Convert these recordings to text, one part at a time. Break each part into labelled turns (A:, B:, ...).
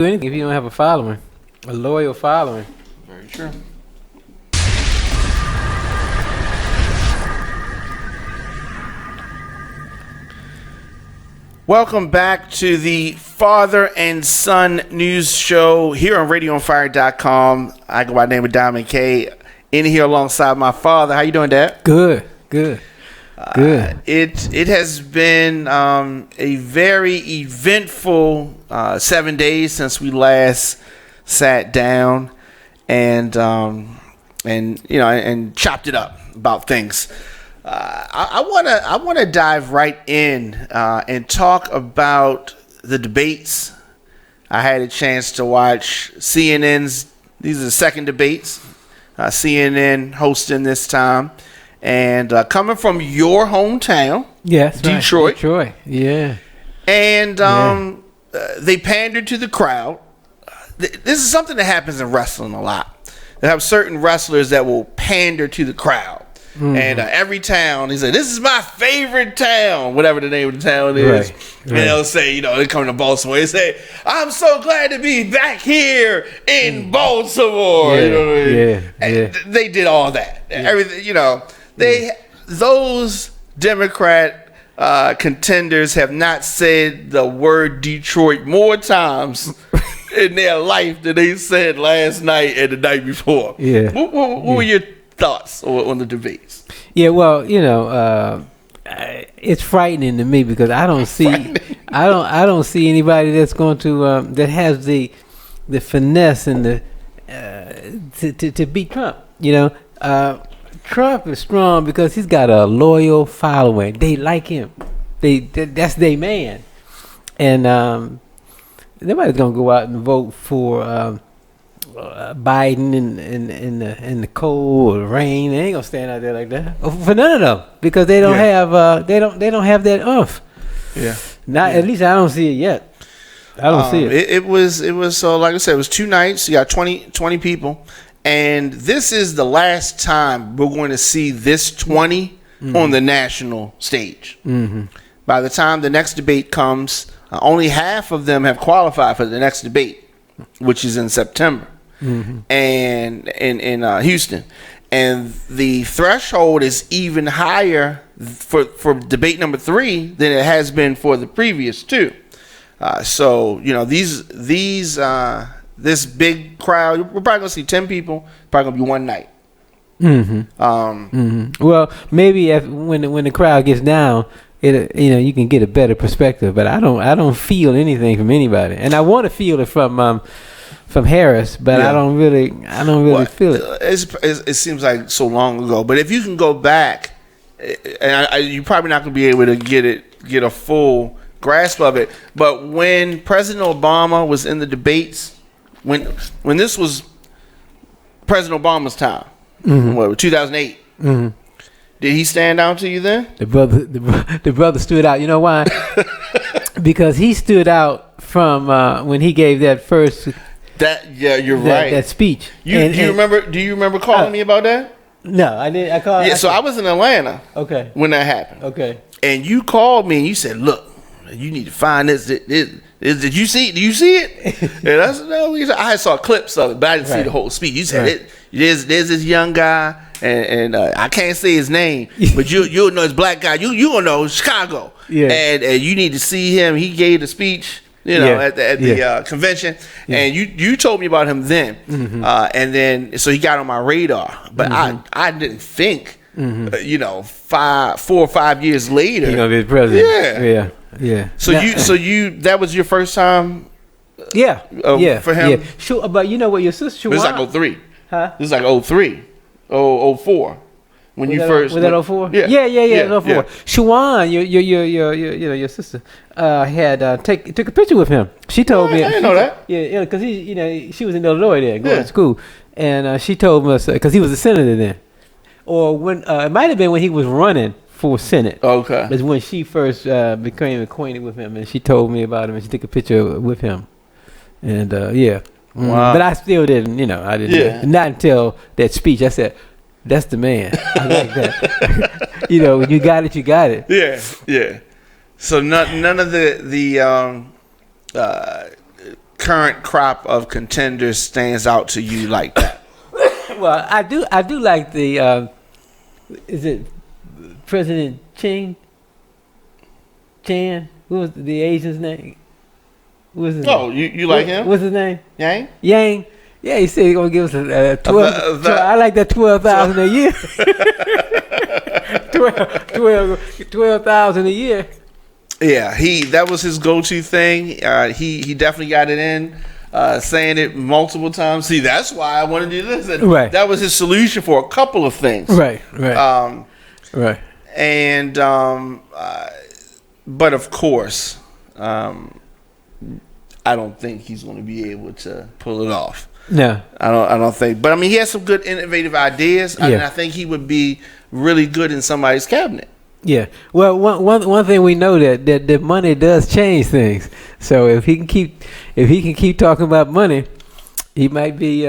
A: Anything if you don't have a following, a loyal following.
B: Very true. Welcome back to the Father and Son News Show here on radioonfire.com. I go by the name of Diamond K. In here alongside my father. How you doing, Dad?
A: Good. Good.
B: It has been a very eventful 7 days since we last sat down and chopped it up about things. I wanna dive right in and talk about the debates. I had a chance to watch CNN's. These are the second debates. CNN hosting this time. And coming from your hometown,
A: yes,
B: Detroit.
A: Right. Detroit, yeah.
B: And they pandered to the crowd. This is something that happens in wrestling a lot. They have certain wrestlers that will pander to the crowd. Mm-hmm. And every town, they say, "This is my favorite town," whatever the name of the town is. Right. And they'll say, they come to Baltimore, they say, "I'm so glad to be back here in Baltimore."
A: Yeah,
B: you know what I mean?
A: Yeah.
B: They did all that. Yeah. Everything, those Democrat contenders have not said the word Detroit more times in their life than they said last night and the night before.
A: Yeah.
B: What were your thoughts on the debates?
A: Yeah, well, it's frightening to me because I don't see anybody that's going to that has the finesse and the to beat Trump. Trump is strong because he's got a loyal following. They like him. That's their man. And nobody's gonna go out and vote for Biden in the cold or rain. They ain't gonna stand out there like that for none of them because they don't have they don't have that oomph.
B: Yeah.
A: At least I don't see it yet. I don't see it.
B: It was so, like I said, it was 2 nights. You got 20 people. And this is the last time we're going to see this 20 on the national stage. Mm-hmm. By the time the next debate comes, only half of them have qualified for the next debate, which is in September, and in Houston. And the threshold is even higher for debate number 3 than it has been for the previous 2. This big crowd, we're probably gonna see 10 people. Probably gonna be one night.
A: Well, maybe when the crowd gets down, you can get a better perspective. But I don't feel anything from anybody, and I want to feel it from Harris, but I don't really feel it.
B: It seems like so long ago. But if you can go back, and you're probably not gonna be able to get a full grasp of it. But when President Obama was in the debates. When this was President Obama's time, 2008, did he stand out to you then?
A: The brother stood out. You know why? Because he stood out from when he gave that first.
B: You're right.
A: That speech.
B: Do you remember calling me about that?
A: No, I didn't. I called.
B: Yeah, so I was in Atlanta.
A: Okay.
B: When that happened.
A: Okay.
B: And you called me and you said, "Look, you need to find this. Did you see it? Do you see it?" And I said, "No." I saw clips of it, but I didn't see the whole speech. You said there's this young guy, and I can't say his name, but you'll know this black guy. You will know Chicago. Yeah. And you need to see him. He gave the speech, at the convention, and you told me about him then, and then so he got on my radar, but I didn't think, 4 or 5 years later,
A: he's gonna be the president. Yeah.
B: So that was your first time?
A: For
B: him?
A: Yeah. Sure, but you know what, your sister
B: This is like 03.
A: Huh?
B: This is like 03. 04. When
A: was
B: you
A: that,
B: first
A: was that 04?
B: Yeah.
A: 04. Yeah. Shawan, your sister, took a picture with him. She told me.
B: I didn't know that.
A: Yeah, because she was in Illinois there going to school, and she told us because he was a senator then, or when it might have been when he was running for Senate.
B: Okay.
A: That's when she first became acquainted with him, and she told me about him, and she took a picture with him. And wow. But I still didn't, I didn't.
B: Yeah.
A: Not until that speech, I said, "That's the man." I like that. When you got it, you got it.
B: Yeah. So none of the current crop of contenders stands out to you like that?
A: Well, I do like the is it President Chan? What was the Asian's name? What was his name?
B: You like him?
A: What's his name?
B: Yang?
A: Yang. Yeah, he said he's gonna give us a 12. I like that 12,000 a year. 12,000 a year.
B: Yeah, that was his go-to thing. He definitely got it in, saying it multiple times. See, that's why I want to do this. And
A: right.
B: That was his solution for a couple of things.
A: Right.
B: Right. And but of course, I don't think he's going to be able to pull it off.
A: No,
B: I don't think. But I mean, he has some good, innovative ideas, and I think he would be really good in somebody's cabinet.
A: Yeah. Well, one thing we know that money does change things. So if he can keep talking about money, he might be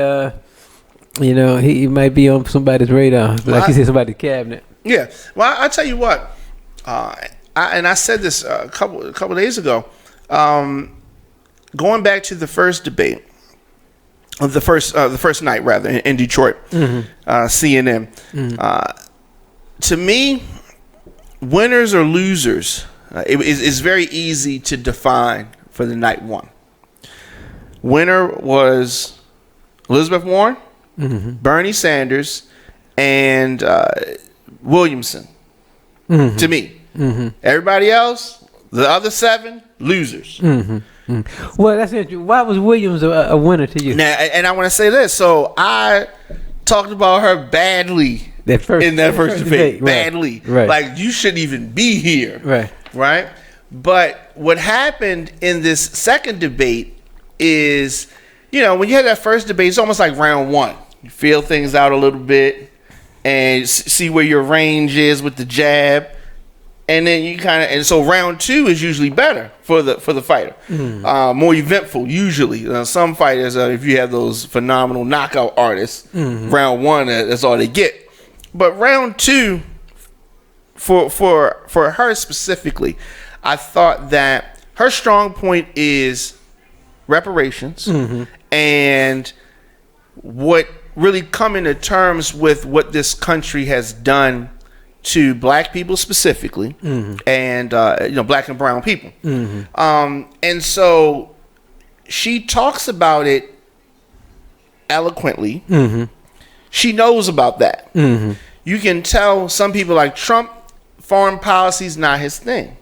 A: he might be on somebody's radar, like you said, somebody's cabinet.
B: Yeah. Well, I tell you what, I said this a couple days ago. Going back to the first debate, the first night rather in Detroit, CNN. To me, winners or losers, it's very easy to define for the night one. Winner was Elizabeth Warren, Bernie Sanders, and Williamson. To me, everybody else, the other 7 losers.
A: Well, that's interesting. Why was Williams a winner to you?
B: Now, and I want to say this. So I talked about her badly in that first debate. Badly.
A: Right.
B: Like, you shouldn't even be here.
A: Right.
B: But what happened in this second debate is, when you had that first debate, it's almost like round 1. You feel things out a little bit and see where your range is with the jab. And then you and so round 2 is usually better for the fighter, more eventful usually. Some fighters, if you have those phenomenal knockout artists, round 1 that's all they get. But round 2, for her specifically, I thought that her strong point is reparations and what really coming to terms with what this country has done to black people specifically, and black and brown people, and so she talks about it eloquently. She knows about that. You can tell some people like Trump, foreign policy is not his thing.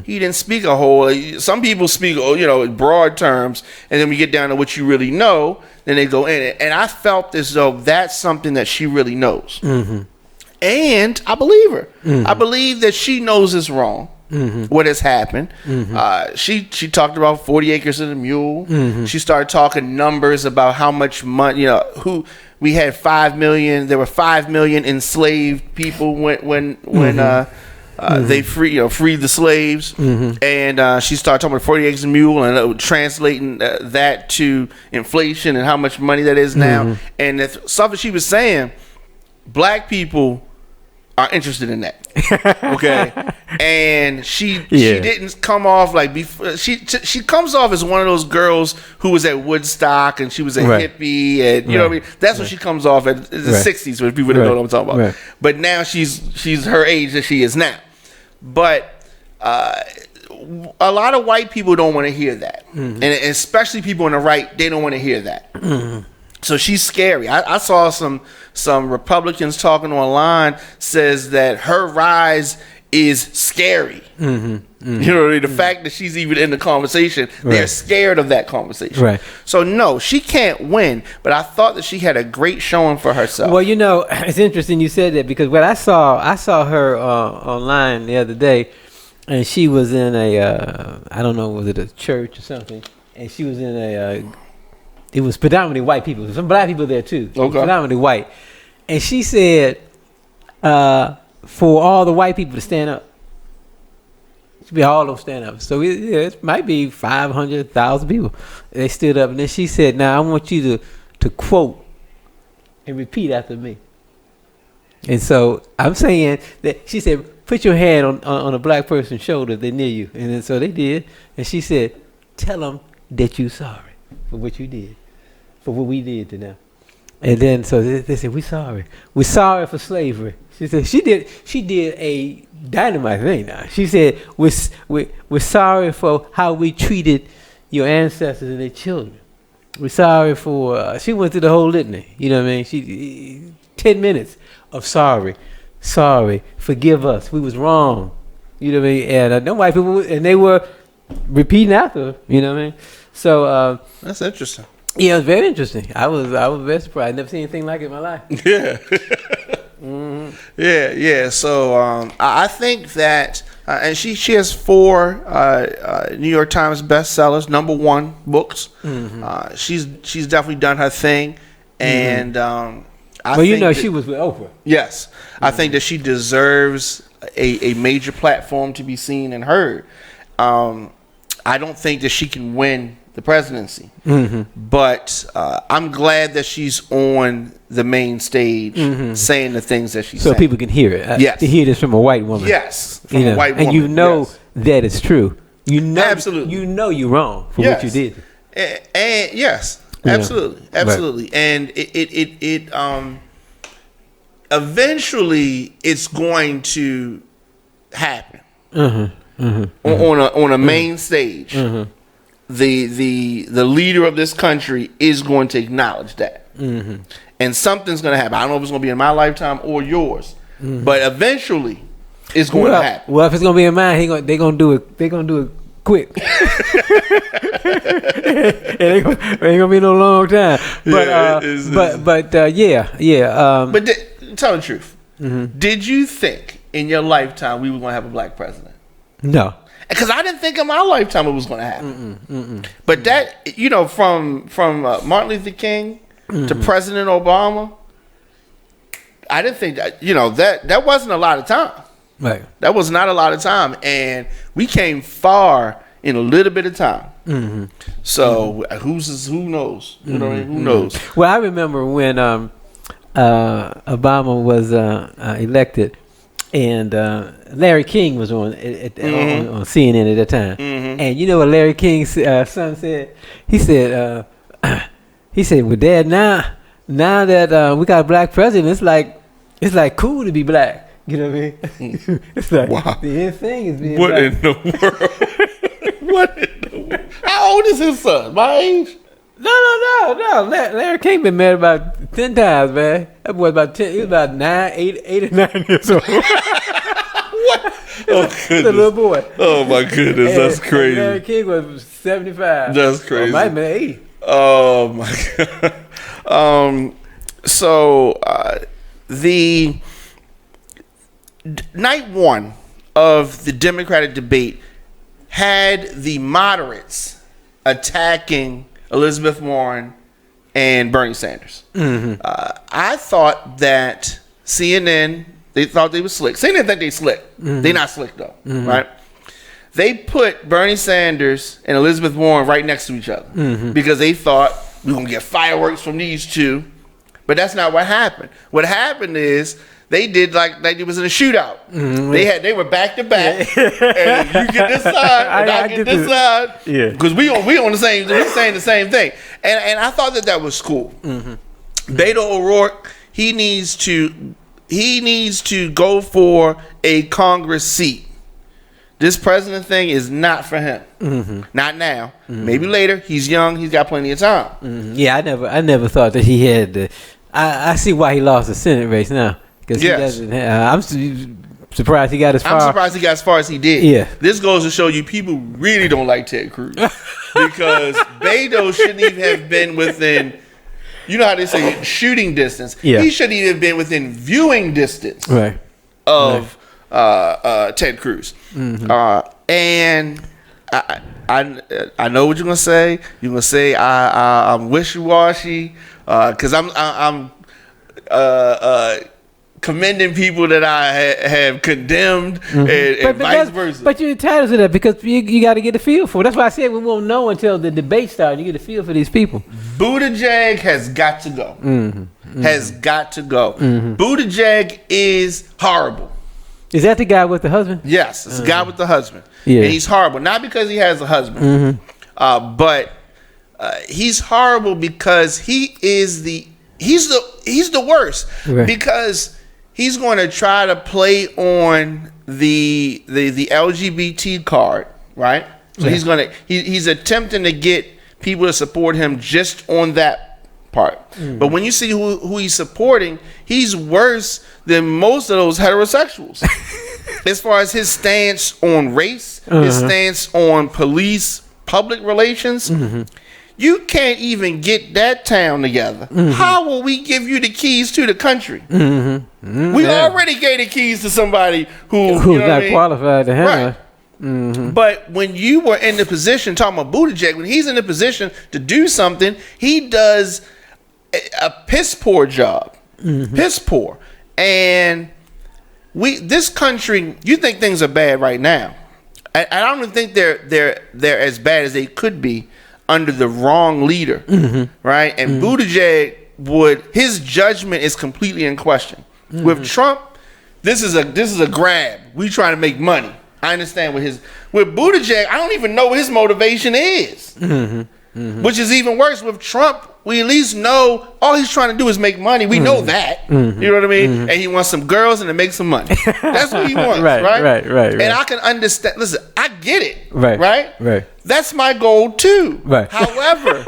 B: He didn't speak a whole. Some people speak, broad terms, and then we get down to what you really know. Then they go in it, and I felt as though that's something that she really knows. And I believe her. I believe that she knows it's wrong. What has happened. She talked about 40 acres and a mule. She started talking numbers about how much money, who we had 5 million. There were 5 million enslaved people when they freed the slaves. And she started talking about 40 acres and a mule and translating that to inflation and how much money that is now. And the stuff that she was saying, black people are interested in that. Okay. And she didn't come off like she comes off as one of those girls who was at Woodstock and she was a hippie and you know what I mean. That's what she comes off at the 60s when people don't know what I'm talking about. But now she's her age that she is now. But a lot of white people don't want to hear that, and especially people on the right, they don't want to hear that. So she's scary. I saw some Republicans talking online says that her rise is scary. The fact that she's even in the conversation, they're scared of that conversation. So no, she can't win. But I thought that she had a great showing for herself.
A: Well, it's interesting you said that because what I saw her online the other day, and she was in a I don't know, was it a church or something? And she was in it was predominantly white people. Some black people there too. Okay. Predominantly white. And she said, for all the white people to stand up. It should be all of them stand up. So it might be 500,000 people. They stood up. And then she said, now I want you to quote and repeat after me. And so I'm saying that she said, put your hand on a black person's shoulder. They're near you. And then so they did. And she said, tell them that you're sorry. for what you did, for what we did to them. And then so they said, we're sorry for slavery. She said she did a dynamite thing. Now she said we're sorry for how we treated your ancestors and their children. We're sorry for. She went through the whole litany. You know what I mean? She 10 minutes of sorry, forgive us. We was wrong. You know what I mean? And them white people, and they were repeating after her. You know what I mean? So
B: that's interesting.
A: Yeah, it was very interesting. I was very surprised. Never seen anything like it in my life.
B: Yeah. Yeah. So I think that, and she has 4 New York Times bestsellers, #1 books. Mm-hmm. She's definitely done her thing, and I think
A: she was with Oprah.
B: Yes, mm-hmm. I think that she deserves a major platform to be seen and heard. I don't think that she can win the presidency, but I'm glad that she's on the main stage saying the things that she's saying.
A: So people can hear it.
B: Yes.
A: To hear this from a white woman.
B: Yes, from a white woman.
A: And that it's true. You know,
B: absolutely.
A: You know you're wrong for what you did.
B: And yes, absolutely, absolutely. Right. And it eventually it's going to happen on a main stage. The leader of this country is going to acknowledge that, and something's going to happen. I don't know if it's going to be in my lifetime or yours, but eventually it's going to happen.
A: Well, if it's going to be in mine, they're going to do it. They're going to do it quick. It ain't going to be no long time. But but
B: tell the truth. Did you think in your lifetime we were going to have a black president?
A: No.
B: Because I didn't think in my lifetime it was going to happen. But that, from Martin Luther King to President Obama, I didn't think that, that wasn't a lot of time.
A: Right.
B: That was not a lot of time. And we came far in a little bit of time. So who knows? Who knows?
A: Well, I remember when Obama was elected. And Larry King was on CNN at that time. And you know what Larry King's son said? He said, well, Dad, now that we got a black president, it's like cool to be black. You know what I mean? It's like, wow. The end thing is being
B: what
A: black.
B: In the world? What in the world? How old is his son? My age?
A: No. Larry King been married about 10 times, man. That boy about 10. He was about 8 or 9 years old.
B: What? Oh goodness!
A: The little boy.
B: Oh my goodness, that's crazy.
A: Larry King was 75.
B: That's crazy.
A: Might have been 80.
B: Oh my god. So the night 1 of the Democratic debate had the moderates attacking Elizabeth Warren and Bernie Sanders. I thought that CNN, they thought they were slick. CNN think they slick. They not slick though, right? They put Bernie Sanders and Elizabeth Warren right next to each other because they thought we're gonna get fireworks from these two, but that's not what happened. What happened is they did like it was in a shootout. They were back to back, and you get this side, and I get this side. Yeah, because we on the same. We're saying the same thing, and I thought that was cool. Beto O'Rourke, he needs to go for a Congress seat. This president thing is not for him. Not now. Maybe later. He's young. He's got plenty of time. Yeah,
A: I never thought that he had. I see why he lost the Senate race now. Yes. I'm surprised he got as far.
B: I'm surprised he got as far as he did.
A: Yeah.
B: This goes to show you people really don't like Ted Cruz because Beto shouldn't even have been within. You know how they say shooting distance. Yeah. He shouldn't even have been within viewing distance.
A: Right.
B: Of Ted Cruz. And I know what you're gonna say. You're gonna say I'm wishy-washy because I'm commending people that I have condemned and vice versa.
A: But you're entitled to that because you got to get a feel for it. That's why I said we won't know until the debate starts. You get a feel for these people.
B: Buttigieg has got to go. Has got to go. Buttigieg is horrible.
A: Is that the guy with the husband?
B: Yes, it's the guy with the husband. Yeah. And he's horrible. Not because he has a husband, but he's horrible because he's the worst,
A: right.
B: because he's going to try to play on the LGBT card, right? So
A: Yeah.
B: he's attempting to get people to support him just on that part. But when you see who he's supporting, he's worse than most of those heterosexuals. As far as his stance on race, his stance on police, public relations, you can't even get that town together. How will we give you the keys to the country? We already gave the keys to somebody who's
A: not qualified to handle it.
B: Right. But when you were in the position, talking about Buttigieg, when he's in the position to do something, he does a piss poor job. Piss poor. And this country, you think things are bad right now. I don't even think they're as bad as they could be under the wrong leader, right? And Buttigieg his judgment is completely in question. With Trump, this is a grab. We trying to make money. I understand with Buttigieg, I don't even know what his motivation is, which is even worse. With Trump, we at least know all he's trying to do is make money. We know that, you know what I mean? And he wants some girls and to make some money. That's what he wants, right? And I can understand. Listen, I get it, right? That's my goal too. However,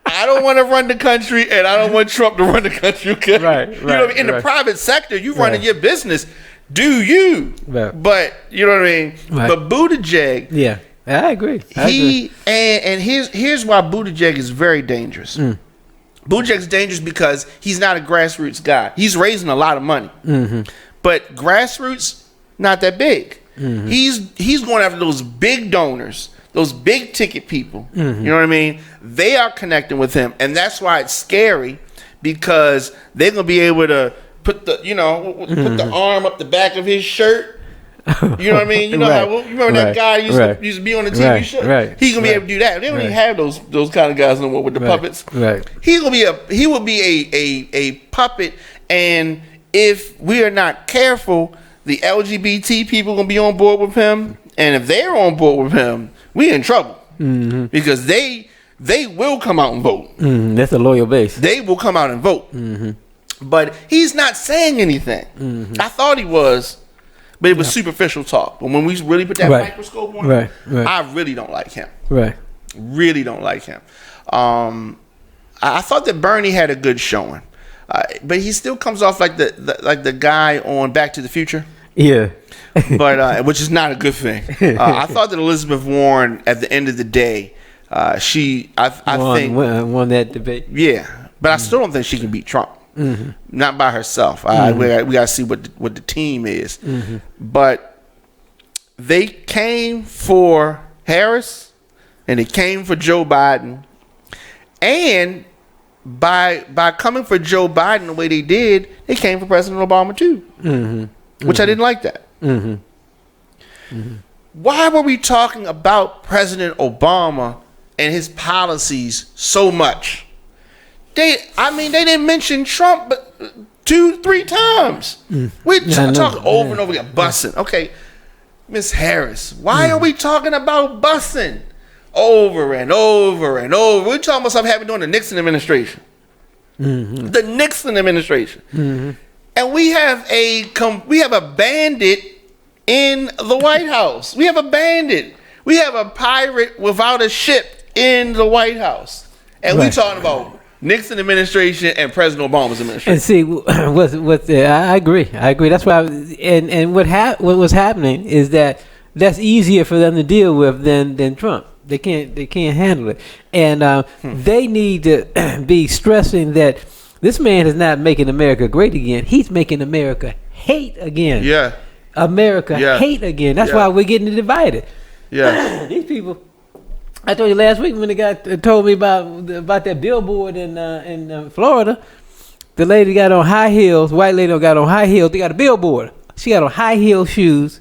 B: I don't want to run the country, and I don't want Trump to run the country. Okay? You know what I mean? In the private sector, you running your business. Do you? But you know what I mean. But Buttigieg,
A: yeah, I agree.
B: And here's why Buttigieg is very dangerous. Buttigieg's dangerous because he's not a grassroots guy. He's raising a lot of money, but grassroots not that big. He's going after those big donors, those big ticket people. You know what I mean? They are connecting with him, and that's why it's scary, because they're gonna be able to put the arm up the back of his shirt. You know what I mean? You know how you remember that guy used to be on the TV show? He's gonna be able to do that. They don't even have those kind of guys no more with the puppets. He will be a puppet, and if we are not careful, the LGBT people gonna be on board with him, and if they're on board with him, we in trouble, because they will come out and vote.
A: That's a loyal base.
B: They will come out and vote. But he's not saying anything. I thought he was, but it was superficial talk. But when we really put that microscope on him, I really don't like him. Really don't like him. I thought that Bernie had a good showing, but he still comes off like the guy on Back to the Future. Yeah. But which is not a good thing. I thought that Elizabeth Warren, at the end of the day, I think
A: won that debate.
B: Yeah, but I still don't think she can beat Trump. Not by herself. We got to see what the team is. But they came for Harris, and they came for Joe Biden, and by coming for Joe Biden the way they did, they came for President Obama too, which I didn't like that. Why were we talking about President Obama and his policies so much? They didn't mention Trump but 2-3 times. We talking over and over again. Bussing. Okay, Miss Harris, why are we talking about bussing over and over and over? We're talking about something happened during the Nixon administration. The Nixon administration. And we have a bandit in the White House. We have a bandit. We have a pirate without a ship in the White House. And we talking about Nixon administration and President Obama's administration.
A: And see, I agree. That's why. What was happening is that's easier for them to deal with than Trump. They can't handle it, and they need to be stressing that this man is not making America great again. He's making America hate again. Hate again. That's why we're getting divided. These people. I told you last week when the guy told me about that billboard in Florida. The lady got on high heels. White lady got on high heels. They got a billboard. She got on high heel shoes,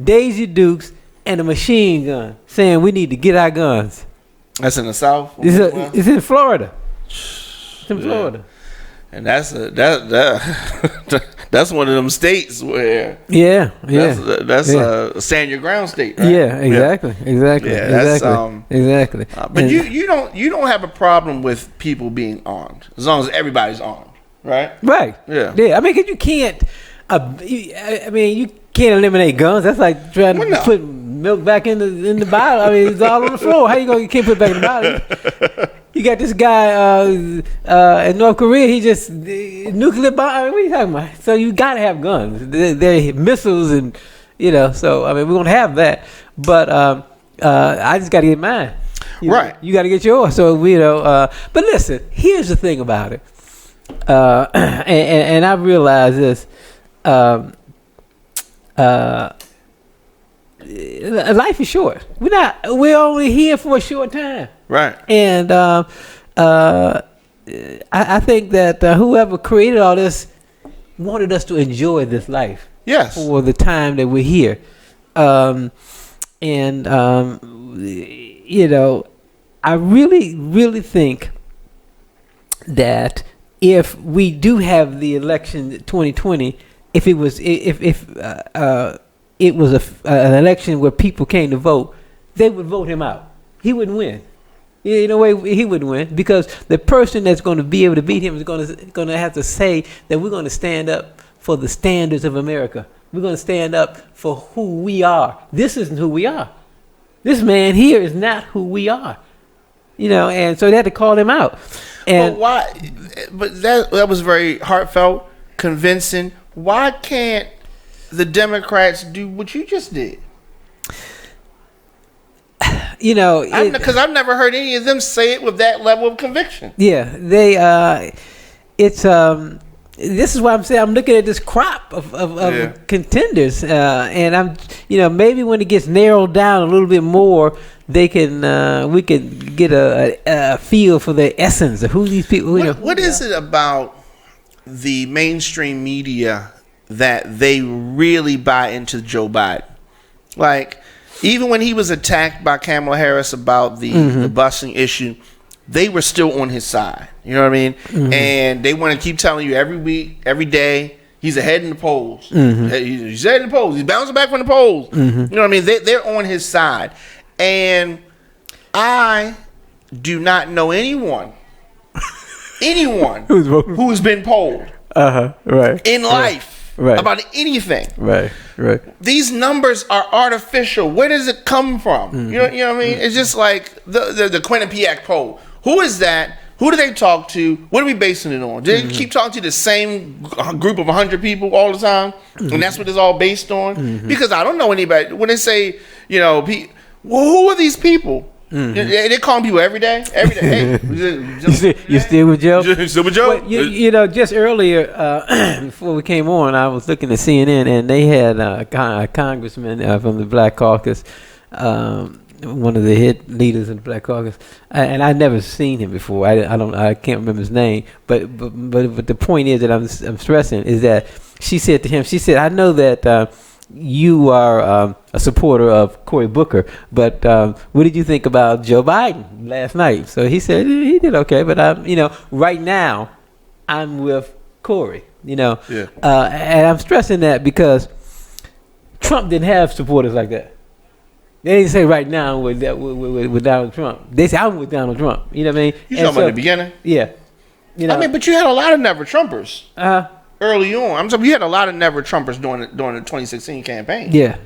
A: Daisy Dukes, and a machine gun, saying we need to get our guns.
B: That's in the South.
A: It's in Florida. It's in Florida.
B: And that's That's one of them states where that's a stand your ground state, right?
A: Yeah, exactly.
B: But you don't have a problem with people being armed as long as everybody's armed, right?
A: Right. Yeah. I mean, 'cause you can't. You can't eliminate guns. That's like trying to put milk back in the bottle. I mean, it's all on the floor. How you can't put it back in the bottle? You got this guy in North Korea. He just nuclear bomb. I mean, what are you talking about? So you gotta have guns. They're missiles, and So I mean, we're gonna have that. But I just gotta get mine.
B: Right.
A: You gotta get yours. So But listen, here's the thing about it. And I realize this. Life is short. We're only here for a short time.
B: Right.
A: And I think that whoever created all this wanted us to enjoy this life.
B: Yes.
A: For the time that we're here. I really, really think that if we do have the election 2020, if it was an election where people came to vote, they would vote him out. He wouldn't win. He wouldn't win because the person that's going to be able to beat him is going to have to say that we're going to stand up for the standards of America. We're going to stand up for who we are. This isn't who we are. This man here is not who we are. And so they had to call him out. And
B: but why? But that was very heartfelt, convincing. Why can't the Democrats do what you just did? Because I've never heard any of them say it with that level of conviction.
A: Yeah, they. This is why I'm saying I'm looking at this crop of contenders, and I'm, maybe when it gets narrowed down a little bit more, we can get a feel for the essence of who these people.
B: What is it about the mainstream media that they really buy into Joe Biden? Like, even when he was attacked by Kamala Harris about the busing issue, they were still on his side. You know what I mean? Mm-hmm. And they want to keep telling you every week, every day, he's ahead in the polls. Mm-hmm. He's ahead in the polls. He's bouncing back from the polls. Mm-hmm. You know what I mean? They're on his side. And I do not know anyone who's been polled in life. Right. About anything. Right. These numbers are artificial. Where does it come from? Mm-hmm. You know what I mean? It's just like the Quinnipiac poll. Who is that? Who do they talk to? What are we basing it on? Do they keep talking to the same group of 100 people all the time? Mm-hmm. And that's what it's all based on? Mm-hmm. Because I don't know anybody. When they say, who are these people? Mm-hmm. They calling people every day. Hey,
A: you still with Joe?
B: Still with Joe?
A: Well, just earlier before we came on, I was looking at CNN, and they had a congressman from the Black Caucus, one of the hit leaders in the Black Caucus, and I'd never seen him before. I can't remember his name, but the point is that I'm stressing is that she said to him, I know that. You are a supporter of Cory Booker, but what did you think about Joe Biden last night? So he said he did okay, but right now I'm with Cory. And I'm stressing that because Trump didn't have supporters like that. They didn't say right now with Donald Trump. They said I'm with Donald Trump. You know what I mean?
B: You talking about the beginning?
A: Yeah.
B: But you had a lot of never Trumpers. Early on, I'm sorry, we had a lot of never Trumpers during the 2016 campaign. Yeah.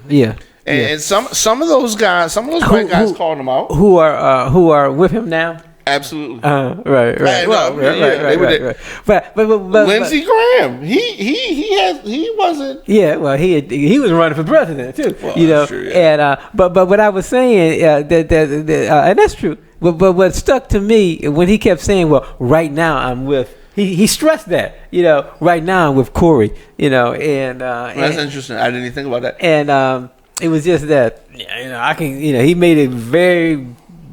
B: And some of those guys, white guys called him out.
A: Who are with him now?
B: Absolutely.
A: Right. Right. But
B: Lindsey Graham, he wasn't.
A: Yeah, well, he was running for president too. Well, sure, yeah. And but what I was saying and that's true. But what stuck to me when he kept saying, "Well, right now I'm with." He stressed that, right now with Cory, and
B: that's interesting. I didn't even think about that.
A: And it was just that, I can, he made it very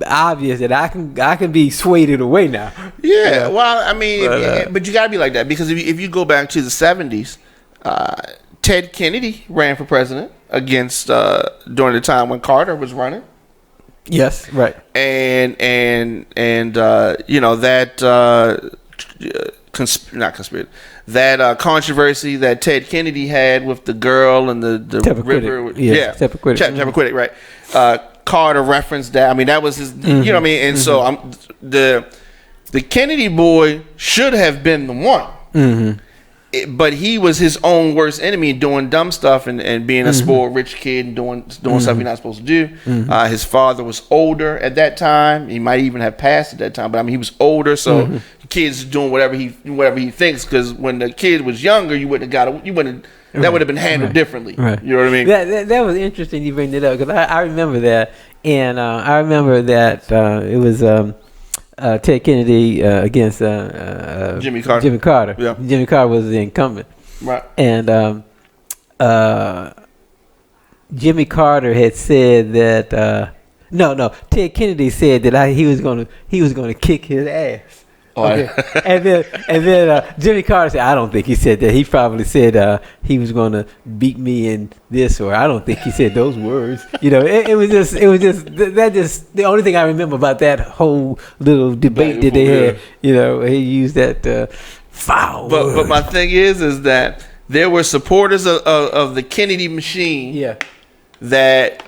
A: obvious that I can be swayed away now.
B: Yeah, well, I mean, but you gotta be like that because if you go back to the 70s, Ted Kennedy ran for president against during the time when Carter was running.
A: Yes, right.
B: And that controversy that Ted Kennedy had with the girl and the river. Chappaquiddick, right? Carter referenced that. I mean, that was his. You know what I mean? And so the Kennedy boy should have been the one. But he was his own worst enemy, doing dumb stuff and being a spoiled rich kid and doing stuff you're not supposed to do. His father was older at that time. He might even have passed at that time, but I mean he was older, so the kid's doing whatever he thinks. Because when the kid was younger, that would have been handled differently. Right. You know what I mean?
A: That was interesting. You bring that up because I remember that, and I remember that it was. Ted Kennedy against
B: Jimmy Carter.
A: Yeah. Jimmy Carter was the incumbent.
B: Right.
A: And Jimmy Carter had said that Ted Kennedy said that he was gonna kick his ass. Okay. and then Jimmy Carter said, I don't think he said that. He probably said he was going to beat me in this, or I don't think he said those words. You know, it was just the only thing I remember about that whole little debate that they had. You know, he used that foul.
B: But my thing is that there were supporters of the Kennedy machine.
A: Yeah.
B: That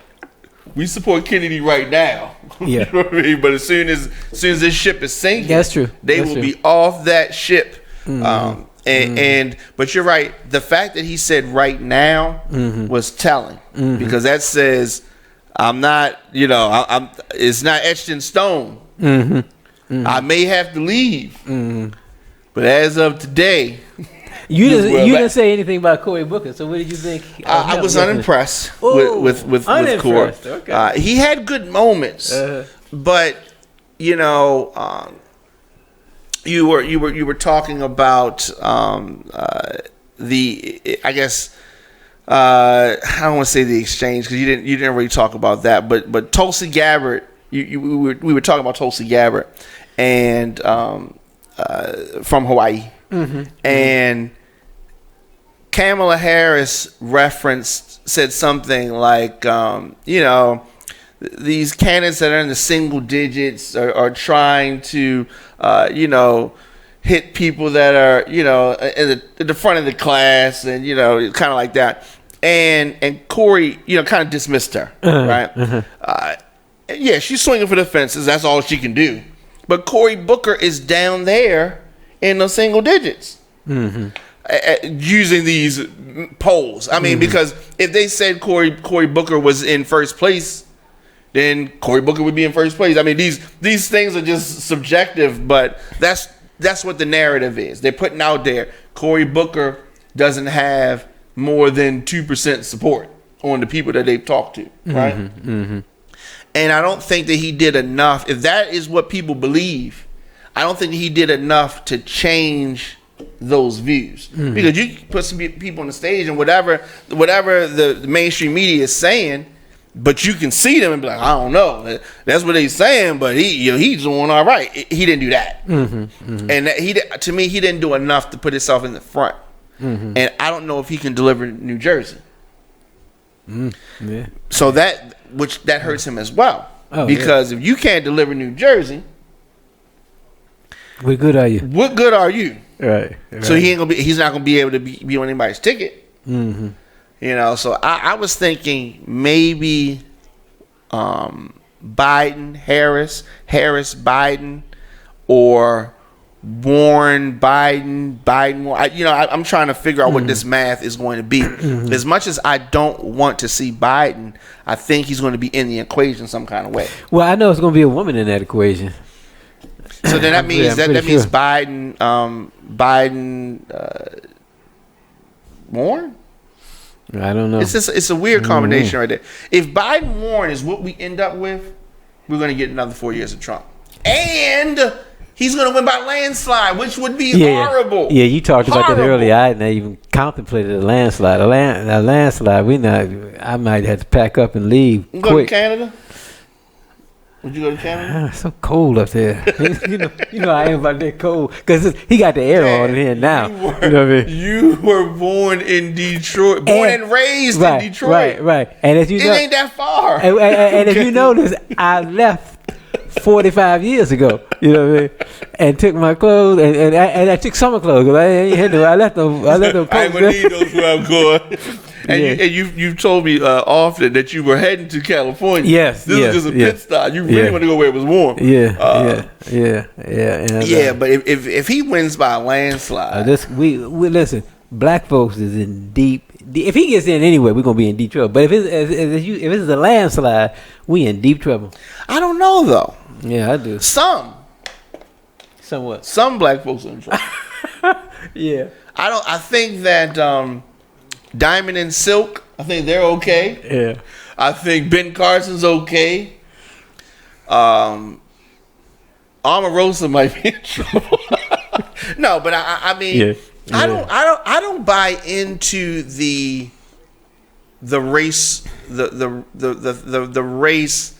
B: we support Kennedy right now.
A: Yeah.
B: You know what I mean? But as soon as this ship is sinking,
A: that's true.
B: They will be off that ship. But you're right. The fact that he said right now was telling because that says I'm not. You know, it's not etched in stone. I may have to leave, but as of today.
A: You didn't say anything about Cory Booker, so what did you think?
B: I was unimpressed with Cory.
A: Okay.
B: He had good moments, but you know, you were talking about I guess I don't want to say the exchange because you didn't really talk about that, but Tulsi Gabbard, we were talking about Tulsi Gabbard and from Hawaii. And Kamala Harris said something like, you know, these candidates that are in the single digits are trying to, you know, hit people that are, you know, in the front of the class and, you know, kind of like that. And Cory, you know, kind of dismissed her, right? Yeah, she's swinging for the fences. That's all she can do. But Cory Booker is down there in the single digits. Using these polls. I mean, because if they said Cory Booker was in first place, then Cory Booker would be in first place. I mean, these things are just subjective, but that's what the narrative is. They're putting out there Cory Booker doesn't have more than 2% support on the people that they've talked to, right? And I don't think that he did enough. If that is what people believe, I don't think he did enough to change those views. Because you put some people on the stage and whatever the mainstream media is saying, but you can see them and be like, I don't know, that's what they're saying, but he's doing all right. He didn't do that, and to me he didn't do enough to put himself in the front. And I don't know if he can deliver New Jersey. So that hurts him as well. Because if you can't deliver New Jersey,
A: what good are you?
B: What good are you?
A: Right.
B: So he's not gonna be able to be on anybody's ticket. You know, so I was thinking maybe Biden, Harris, Biden, or Warren, Biden. I'm trying to figure out what this math is going to be. As much as I don't want to see Biden, I think he's going to be in the equation some kind of way.
A: Well, I know it's going to be a woman in that equation.
B: So then that means means Biden, Warren.
A: I don't know.
B: It's a weird combination right there. If Biden Warren is what we end up with, we're going to get another 4 years of Trump, and he's going to win by landslide, which would be horrible.
A: Yeah, you talked about that earlier. I hadn't even contemplated a landslide. A landslide. I might have to pack up and leave.
B: You go to Canada. Would you go to Canada?
A: It's so cold up there. you know I am about that cold because he got the air on in here now. You know what I mean?
B: You were born in Detroit, and raised in Detroit.
A: Right. And as you know,
B: it ain't that far.
A: And if you notice, I left 45 years ago. You know what I mean? And took my clothes and I took summer clothes because I ain't had no. I left them.
B: I ain't gonna need those where I'm going. And you've told me often that you were heading to California.
A: Yes,
B: this is just a pit stop. You really want to go where it was warm.
A: Yeah. And,
B: but if he wins by a landslide,
A: we listen. Black folks is in deep. If he gets in anyway, we're gonna be in deep trouble. But if it's a landslide, we in deep trouble.
B: I don't know though.
A: Yeah, I do.
B: Somewhat. Some black folks are in trouble.
A: Yeah.
B: I think that Diamond and Silk, I think they're okay.
A: Yeah.
B: I think Ben Carson's okay. Omarosa might be in trouble. No, but I mean, yeah. I don't buy into the race the race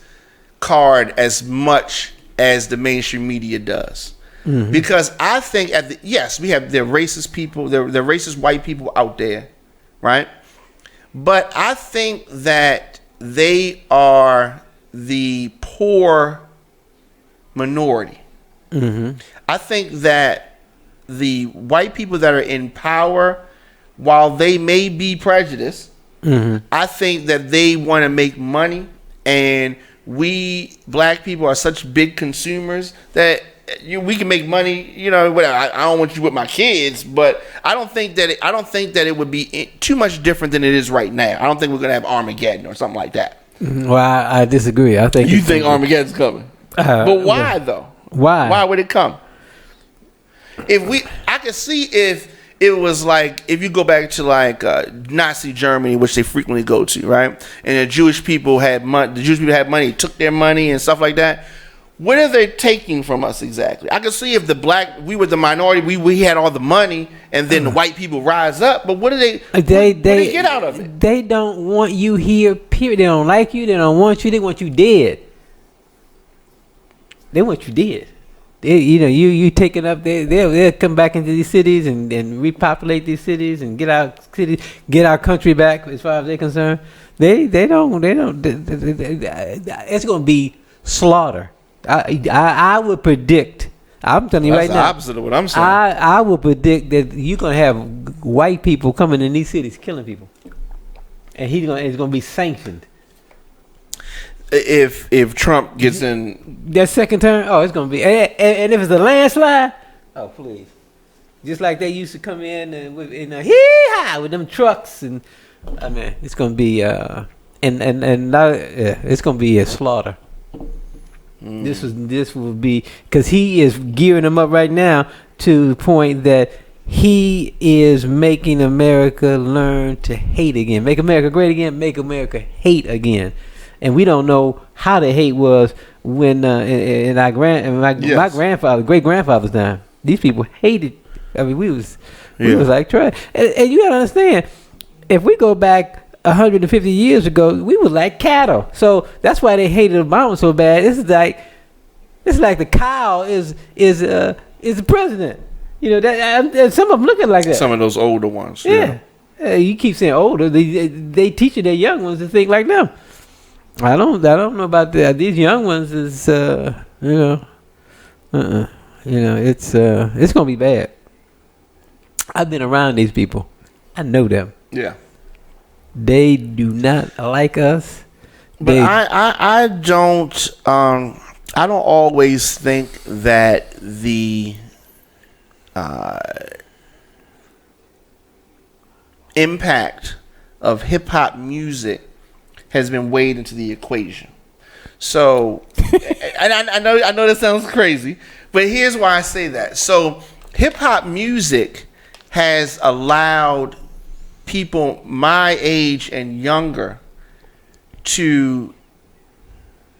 B: card as much as the mainstream media does. Mm-hmm. Because I think we have the racist people, the racist white people out there, right? But I think that they are the poor minority. Mm-hmm. I think that the white people that are in power, while they may be prejudiced, mm-hmm. I think that they want to make money, and we black people are such big consumers that we can make money. You know, whatever. I don't want you with my kids, but I don't think that it would be too much different than it is right now. I don't think we're gonna have Armageddon or something like that.
A: Well, I disagree. I think
B: you think Armageddon's coming, but why though? Why would it come? I could see if it was like, if you go back to like Nazi Germany, which they frequently go to, right? And the Jewish people had money, took their money and stuff like that. What are they taking from us exactly? I could see if we were the minority, we had all the money, and then the white people rise up. But what do they get out of it?
A: They don't want you here, period. They don't like you. They don't want you. They want you dead. They want you dead. You taking up. They'll come back into these cities and repopulate these cities and get our country back. As far as they're concerned, they don't. It's going to be slaughter. I would predict. I'm telling you right now.
B: That's the opposite of what I'm saying.
A: I will predict that you're going to have white people coming in these cities killing people, and it's going to be sanctioned.
B: If Trump gets in
A: that second term, it's gonna be, and if it's a landslide, please, just like they used to come in with them trucks, and I mean it's gonna be it's gonna be a slaughter. This will be, because he is gearing them up right now to the point that he is making America learn to hate again, make America great again, make America hate again. And we don't know how the hate was when in my great grandfather's time. These people hated. I mean, we was like trash. And you gotta understand, if we go back 150 years ago, we was like cattle. So that's why they hated Obama so bad. It's like the cow is the president. You know that some of them looking like that.
B: Some of those older ones.
A: Yeah. You keep saying older. They teaching their young ones to think like them. I don't know about that. These young ones is it's gonna be bad. I've been around these people. I know them.
B: Yeah.
A: They do not like us.
B: But I don't always think that the impact of hip hop music has been weighed into the equation. So, and I know that sounds crazy, but here's why I say that. So, hip hop music has allowed people my age and younger to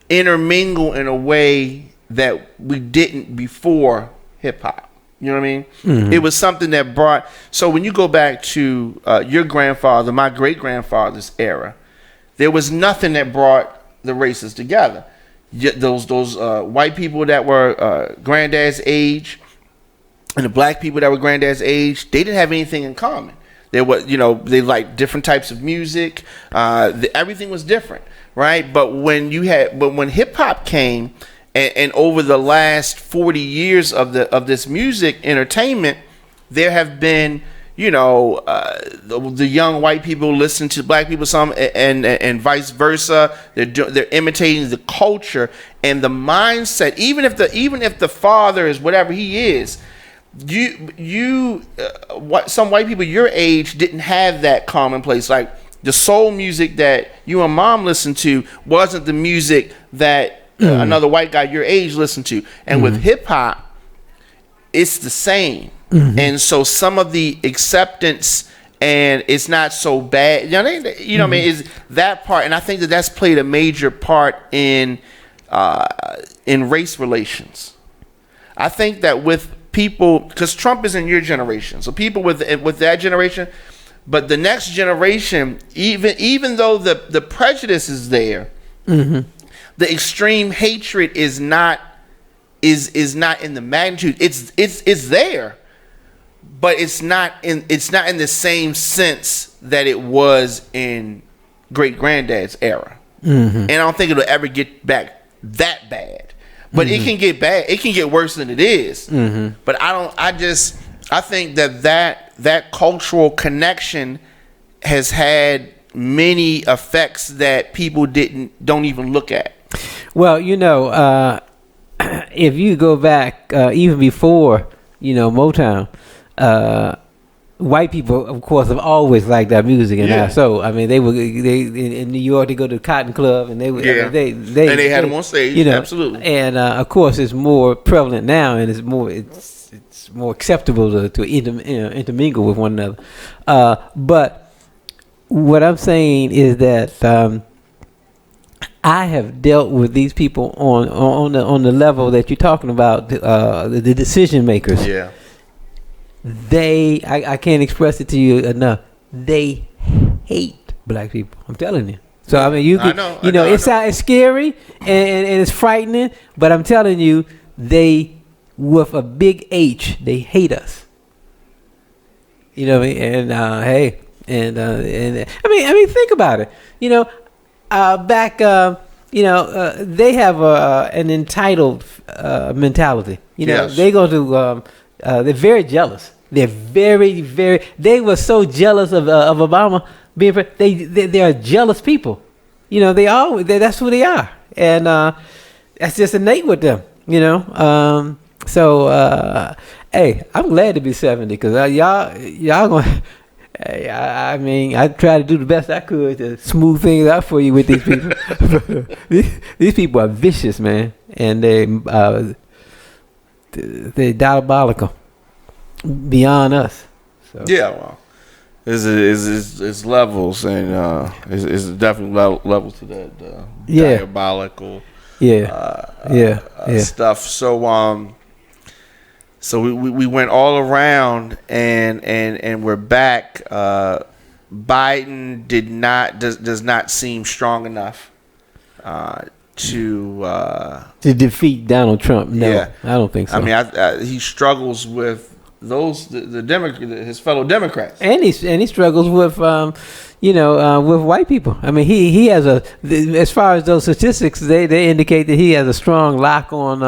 B: intermingle in a way that we didn't before hip hop. You know what I mean? Mm-hmm. It was something that brought. So when you go back to your grandfather, my great grandfather's era, there was nothing that brought the races together. Those white people that were granddad's age and the black people that were granddad's age, they didn't have anything in common. They liked different types of music. Everything was different, right? But when hip hop came And over the last 40 years of this music entertainment, there have been, the young white people listen to black people some, and vice versa. They're imitating the culture and the mindset. Even if the father is whatever he is, some white people your age didn't have that commonplace. Like the soul music that you and mom listened to wasn't the music that another white guy your age listened to. And with hip hop, it's the same. And so some of the acceptance, and it's not so bad. What I mean, is that part. And I think that's played a major part in race relations. I think that with people, because Trump is in your generation, so people with that generation, but the next generation, even though the prejudice is there, the extreme hatred is not in the magnitude. It's there, but it's not in the same sense that it was in great granddad's era. And I don't think it'll ever get back that bad. But it can get bad. It can get worse than it is. But I think that cultural connection has had many effects that people don't even look at.
A: Well, if you go back even before Motown, white people, of course, have always liked that music, and so I mean, they in New York, they go to the Cotton Club, and they
B: had them on stage, absolutely.
A: And of course, it's more prevalent now, and it's more acceptable to intermingle with one another. But what I'm saying is that I have dealt with these people on the level that you're talking about, the decision makers. Yeah. I can't express it to you enough. They hate black people. I'm telling you. So I mean, it's scary and it's frightening, but I'm telling you, they, with a big H, they hate us. You know what I mean? And I mean, think about it. Back, they have an entitled mentality.
B: Yes.
A: They go to. They're very jealous. They're very, very. They were so jealous of Obama being. They are jealous people. That's who they are, and that's just innate with them. Hey, I'm glad to be 70 because y'all gonna. I mean, I try to do the best I could to smooth things out for you with these people. These people are vicious, man, and they're diabolical beyond us. So.
B: Yeah, well, it's levels, and it's definitely levels to that diabolical stuff. So we went all around, and we're back. Biden does not seem strong enough to
A: defeat Donald Trump. No, yeah. I don't think so.
B: I mean, he struggles with his fellow Democrats,
A: and he struggles with with white people. I mean, he has as far as those statistics, they indicate that he has a strong lock on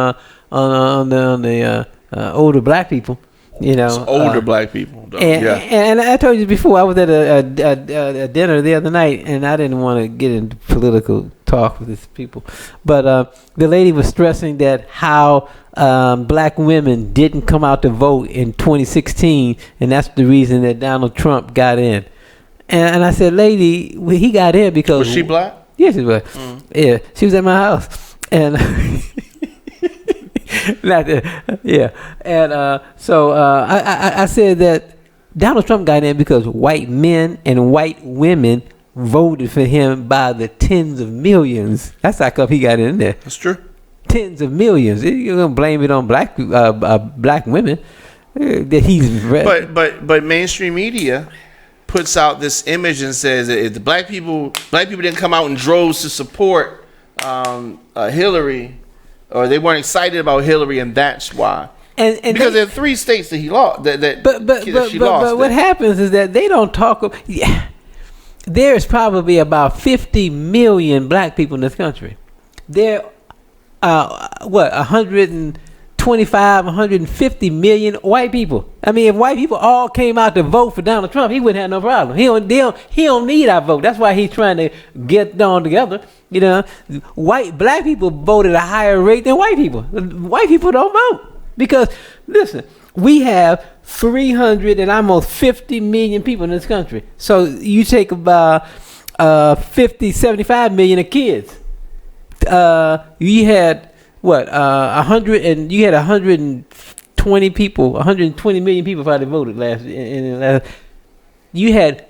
A: the older black people.
B: It's older black people, though.
A: And I told you before, I was at a dinner the other night, and I didn't want to get into political talk with these people, but the lady was stressing that how black women didn't come out to vote in 2016, and that's the reason that Donald Trump got in. And I said, lady, he got in because...
B: Was she black?
A: Yes, she was. Yeah, she was at my house, and... So I said that Donald Trump got in because white men and white women voted for him by the tens of millions. That's how come he got in there.
B: That's true.
A: Tens of millions. You're gonna blame it on black women that he's.
B: But mainstream media puts out this image and says that if the black people didn't come out in droves to support Hillary. Or they weren't excited about Hillary, and that's why. And because there are 3 states that he lost. But
A: what happens is that they don't talk. There's probably about 50 million black people in this country. There 125, 150 million white people. I mean, if white people all came out to vote for Donald Trump, he wouldn't have no problem. He don't need our vote. That's why he's trying to get on together. You know, black people vote at a higher rate than white people. White people don't vote because, listen, we have 350 million people in this country. So you take about 75 million of kids. You had what 100 you had 120 people, 120 million people probably voted last. You had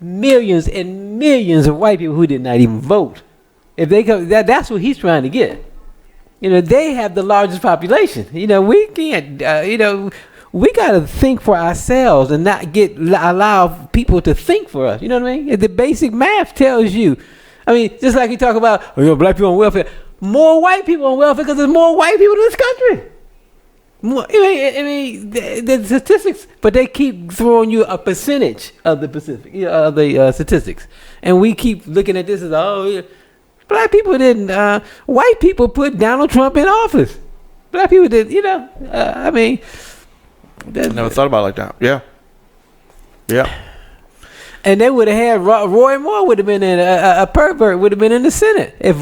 A: millions and millions of white people who did not even vote. If they come, that's what he's trying to get. You know, they have the largest population. You know, we can't. We got to think for ourselves and not allow people to think for us. You know what I mean? The basic math tells you. I mean, just like you talk about, black people on welfare. More white people on welfare because there's more white people in this country. More, I mean, the statistics, but they keep throwing you a percentage of the statistics, and we keep looking at this as black people didn't. White people put Donald Trump in office. Black people did. I mean.
B: I never thought about it like that. Yeah.
A: And they would have had Roy Moore would have been in a pervert would have been in the Senate if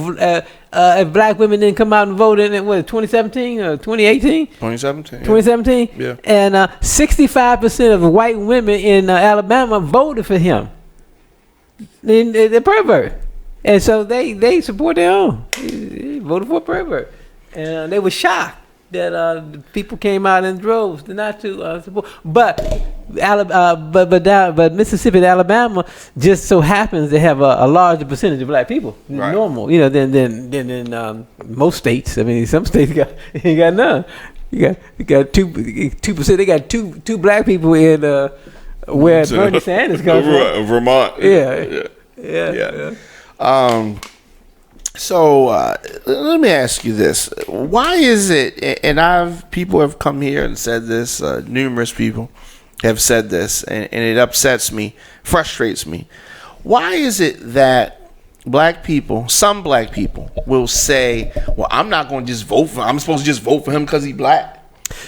A: black women didn't come out and vote in 2017 or 2018.
B: 2017.
A: 2017.
B: Yeah.
A: And 65% of white women in Alabama voted for him. The pervert, and so they support their own. They voted for a pervert, and they were shocked that people came out in droves not to support. But Mississippi and Alabama just so happens to have a larger percentage of black people,
B: right.
A: Normal, than most states. I mean, some states ain't got none. You got 2%. They got two black people in where Bernie Sanders comes from,
B: Vermont.
A: Yeah.
B: So let me ask you this: why is it? And people have come here and said this. Numerous people have said this, and it upsets me, frustrates me. Why is it that some black people, will say, "Well, I'm not going to just vote for him. I'm supposed to just vote for him because he's black"?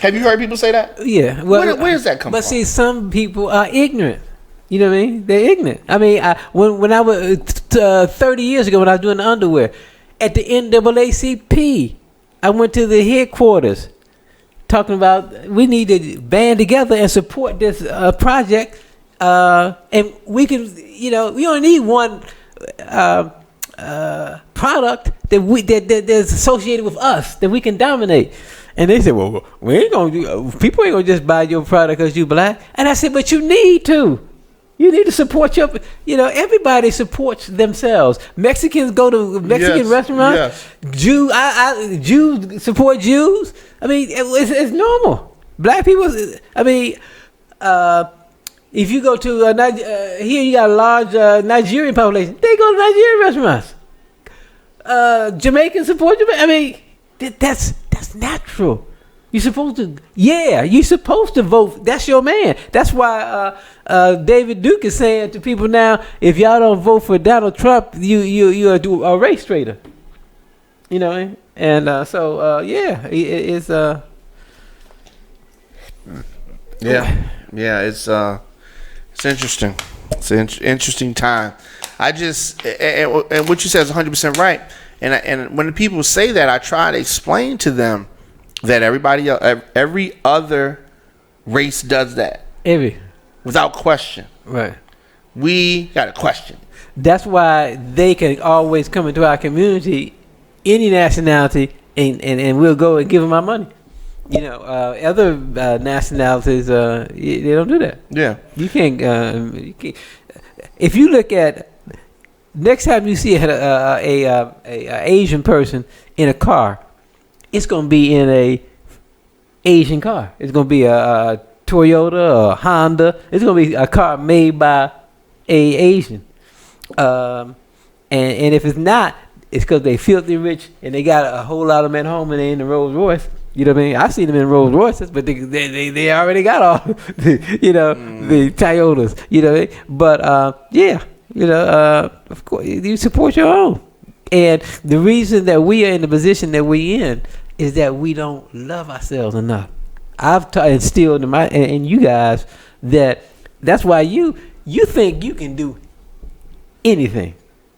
B: Have you heard people say that?
A: Yeah.
B: Well, where does that come from?
A: But see, some people are ignorant. You know what I mean? They're ignorant. I mean, when I was 30 years ago when I was doing the underwear, at the NAACP, I went to the headquarters talking about we need to band together and support this project, and we can, we only need one product that's associated with us that we can dominate. And they said, well, we ain't gonna people ain't gonna just buy your product because you black. And I said, but you need to. You need to support everybody supports themselves. Mexicans go to Mexican restaurants. Yes. Jews support Jews. I mean, it's normal. Black people, I mean, if you go to here, you got a large Nigerian population. They go to Nigerian restaurants. Jamaicans support Jamaica. I mean, that's natural. You're supposed to vote. That's your man. That's why David Duke is saying to people now, if y'all don't vote for Donald Trump, you are a race traitor. You know, and it's
B: it's interesting. It's an interesting time. I just and what you said is 100% right. And when the people say that, I try to explain to them that every other race does that. Without question.
A: Right.
B: We got a question.
A: That's why they can always come into our community, any nationality, and we'll go and give them our money. Other nationalities, they don't do that.
B: Yeah.
A: You can't. If you look at next time you see a Asian person in a car, it's going to be in a Asian car. It's going to be a Toyota or Honda. It's going to be a car made by a Asian. And if it's not, it's because they filthy rich and they got a whole lot of them at home and they in the Rolls Royce. You know what I mean? I've seen them in Rolls Royces, but they already got all the Toyotas. You know what I mean? But of course, you support your own. And the reason that we are in the position that we in is that we don't love ourselves enough. I've instilled in you guys that's why you think you can do anything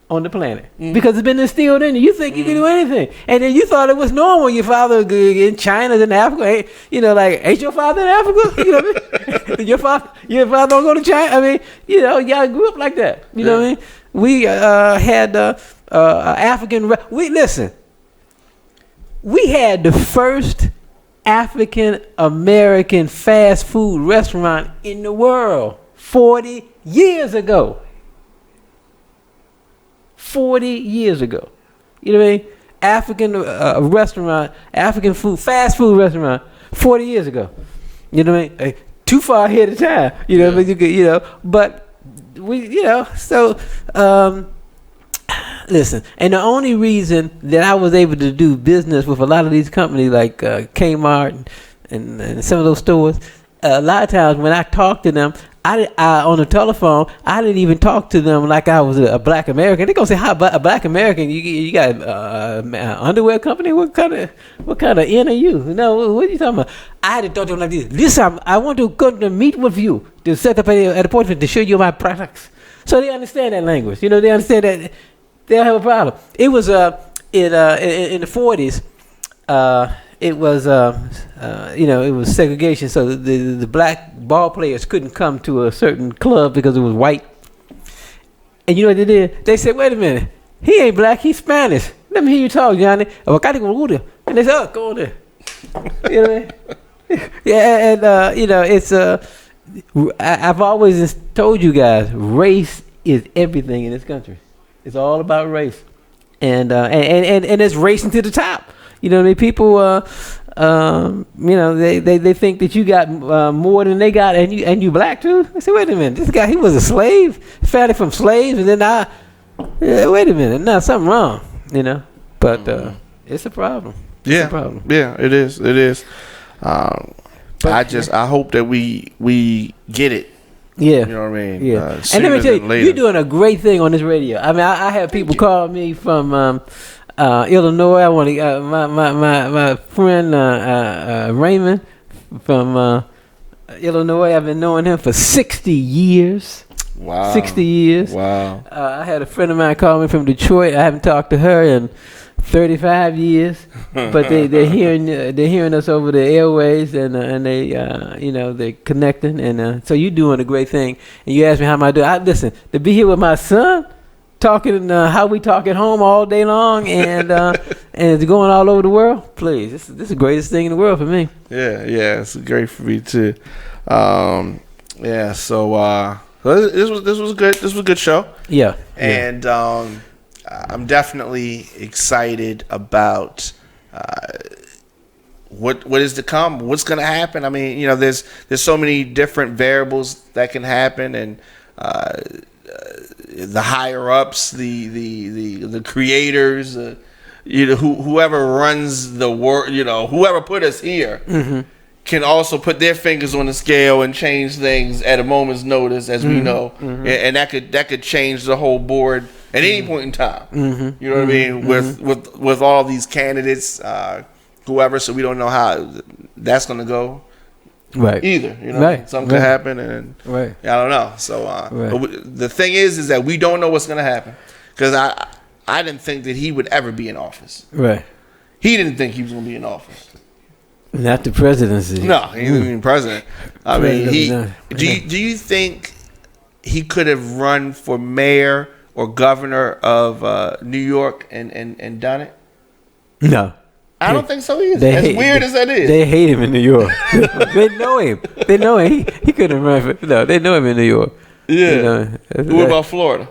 A: on the planet because it's been instilled in you. You think you can do anything, and then you thought it was normal. Your father in China, in Africa, ain't your father in Africa? You know what I mean? your father don't go to China. I mean, y'all grew up like that. You know what I mean? We had African. We had the first African American fast food restaurant in the world 40 years ago. 40 years ago. You know what I mean? African restaurant, African food, fast food restaurant 40 years ago. You know what I mean? Too far ahead of time. You know what I mean? But we, so listen, and the only reason that I was able to do business with a lot of these companies like Kmart and some of those stores, a lot of times when I talk to them, I on the telephone, I didn't even talk to them like I was a black American. They're gonna say, "How about a black American? You got underwear company? What kind of N are you? What are you talking about?" I had to talk to them like this. Listen, I want to go to meet with you to set up an appointment to show you my products, so they understand that language. They understand that they don't have a problem. It was in the 40s. It was it was segregation, so the black ball players couldn't come to a certain club because it was white. And you know what they did? They said, "Wait a minute, he ain't black, he's Spanish. Let me hear you talk, Johnny." And they said, "Oh, go on there." You know what I mean? Yeah, and it's I've always told you guys, race is everything in this country. It's all about race, and it's racing to the top. You know what I mean? People, they think that you got more than they got, and you black too. I said, wait a minute, this guy, he was a slave, family from slaves, and then wait a minute, no, something wrong, But it's a problem. It's a problem.
B: Yeah, it is. It is. I hope that we get it.
A: Yeah,
B: you know what I mean.
A: Yeah, and let me tell you, you're doing a great thing on this radio. I mean, I have people call me from Illinois. I want to my friend Raymond from Illinois. I've been knowing him for 60 years.
B: Wow,
A: 60 years.
B: Wow.
A: I had a friend of mine call me from Detroit. I haven't talked to her in 35 years, but they're hearing us over the airways, and they they're connecting, and so you're doing a great thing. And you asked me how am I doing. Listen, to be here with my son, talking how we talk at home all day long, and it's going all over the world. Please, this is the greatest thing in the world for me.
B: Yeah, it's great for me too. So this was good. This was a good show.
A: Yeah,
B: and I'm definitely excited about what is to come. What's going to happen? I mean, there's so many different variables that can happen, and the higher ups, the creators, whoever runs the world, whoever put us here, can also put their fingers on the scale and change things at a moment's notice, as we know, and that could change the whole board at any point in time. You know what I mean? With all these candidates, whoever, so we don't know how that's going to go.
A: Right.
B: Either,
A: right.
B: Something could happen, and I don't know. So but the thing is that we don't know what's going to happen, because I didn't think that he would ever be in office.
A: Right.
B: He didn't think he was going to be in office.
A: Not the presidency.
B: No, he didn't even president. I mean, do you think he could have run for mayor or governor of New York and done it?
A: No.
B: I don't think so either. As weird as that is.
A: They hate him in New York. They know him. They know him. He couldn't run for... No, they know him in New York.
B: Yeah. What about Florida?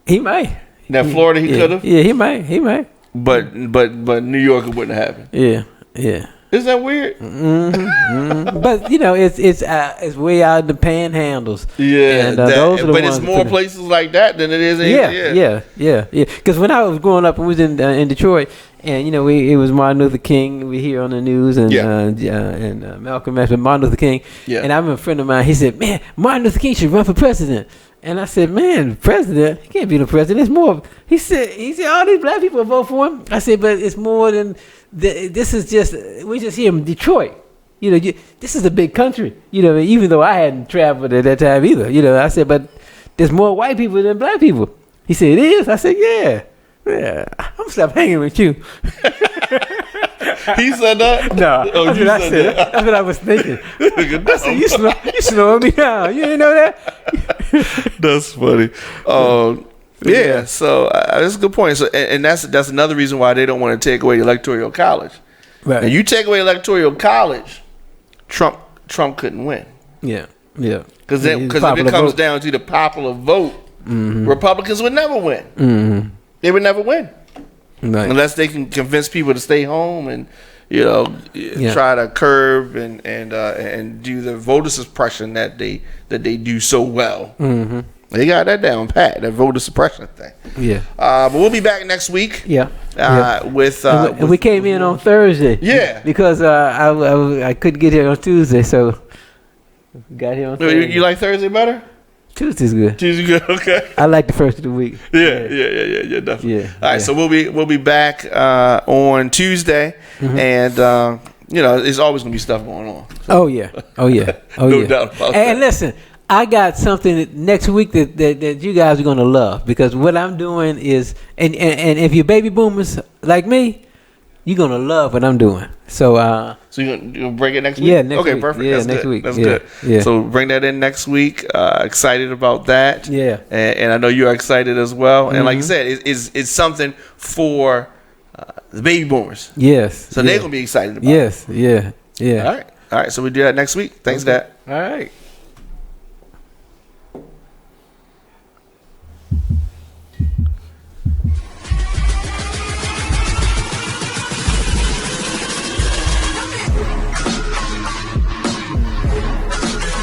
A: He might.
B: Now, Florida, he could have?
A: Yeah, he might.
B: But New York, it wouldn't happen.
A: Yeah.
B: Isn't that weird?
A: But it's way out in the panhandles.
B: Yeah,
A: and those are the
B: but
A: ones
B: it's more places like that than it is in here.
A: Yeah. Because when I was growing up, we was in Detroit, and it was Martin Luther King. We hear on the news, and Malcolm X, Martin Luther King. Yeah. And I remember a friend of mine. He said, "Man, Martin Luther King should run for president." And I said, man, president, he can't be the president. It's more. He said, all these black people vote for him. I said, but it's more than. This is just. We just here in Detroit. This is a big country. Even though I hadn't traveled at that time either. I said, but there's more white people than black people. He said, it is. I said, yeah. I'm gonna stop hanging with you.
B: He said that?
A: No.
B: Oh,
A: That's what I said. That's what I was thinking. I said, you slowing me down. You didn't know that?
B: That's funny. Yeah, so that's a good point. So, and that's another reason why they don't want to take away the electoral college.
A: Right.
B: Now, you take away electoral college, Trump couldn't win.
A: Yeah.
B: Because if it comes down to the popular vote, Republicans would never win.
A: Mm-hmm.
B: They would never win.
A: Right.
B: Unless they can convince people to stay home and try to curb and do the voter suppression that they do so well.
A: Mm-hmm.
B: They got that down pat, that voter suppression thing.
A: Yeah.
B: But we'll be back next week.
A: Yeah.
B: With
A: we came in on Thursday.
B: Yeah.
A: Because I couldn't get here on Tuesday, so got here on Thursday.
B: You like Thursday better?
A: Tuesday's good.
B: Tuesday good. Okay.
A: I like the first of the week.
B: Yeah, definitely.
A: Yeah.
B: All right, so we'll be back on Tuesday, and there's always gonna be stuff going on.
A: Oh yeah.
B: No doubt about that.
A: And listen, I got something next week that you guys are gonna love, because what I'm doing is, and if you're baby boomers like me, you're gonna love what I'm doing. So
B: you're gonna bring it next week?
A: Yeah, next week.
B: Okay, perfect.
A: Yeah,
B: That's
A: next
B: good.
A: week.
B: That's
A: Yeah,
B: good.
A: yeah.
B: So bring that in next week. Excited about that.
A: Yeah.
B: And I know you're excited as well. And like you said, it's something for the baby boomers.
A: Yes.
B: So they're gonna be excited about it.
A: Yes. Yeah.
B: All right. So we do that next week. Thanks, Dad.
A: All right.